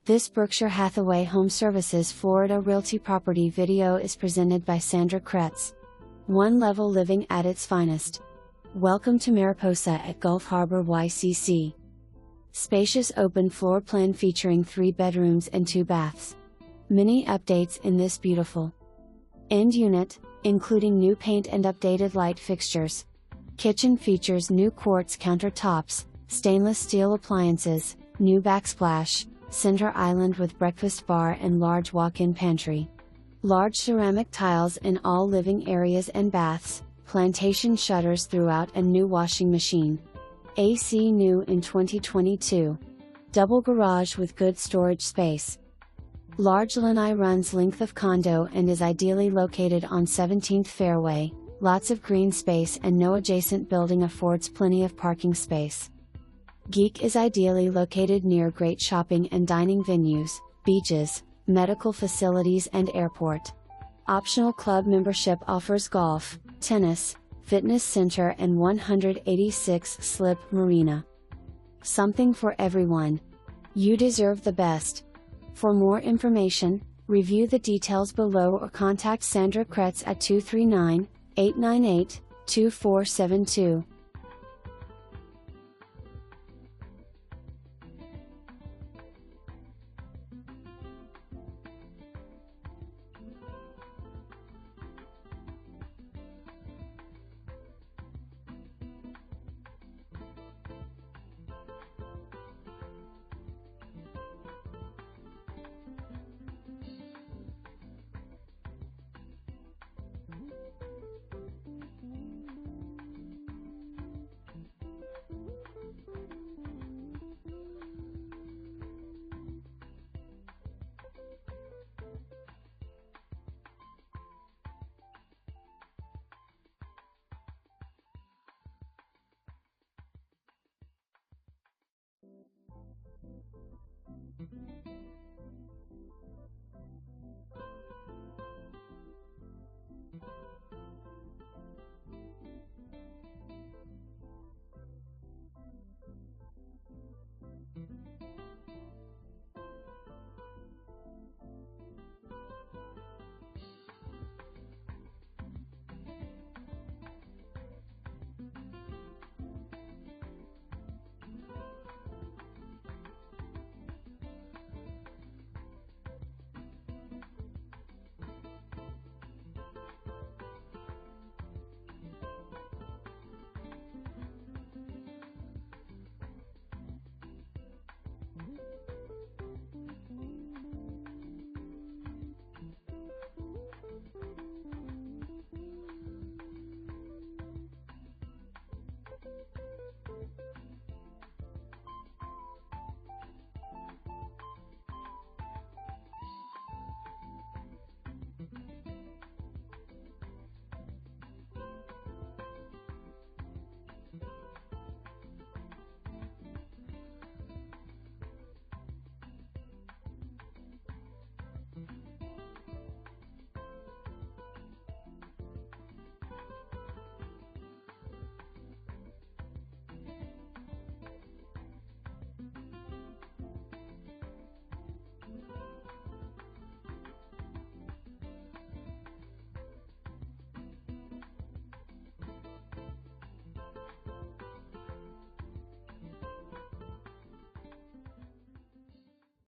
This Berkshire Hathaway HomeServices Florida Realty property video is presented by Sandra Kretz. One level living at its finest. Welcome to Mariposa at Gulf Harbour YCC. Spacious open floor plan featuring 3 bedrooms and 2 baths. Many updates in this beautiful end unit, including new paint and updated light fixtures. Kitchen features new quartz countertops, stainless steel appliances, new backsplash, center island with breakfast bar and large walk-in pantry. Large ceramic tiles in all living areas and baths, plantation shutters throughout and new washing machine. AC new in 2022. Double garage with good storage space. Large lanai runs length of condo and is ideally located on 17th fairway. Lots of green space and no adjacent building affords plenty of parking space. Geek is ideally located near great shopping and dining venues, beaches, medical facilities and airport. Optional club membership offers golf, tennis, fitness center and 186 slip marina. Something for everyone. You deserve the best. For more information, review the details below or contact Sandra Kretz at 239-898-2472.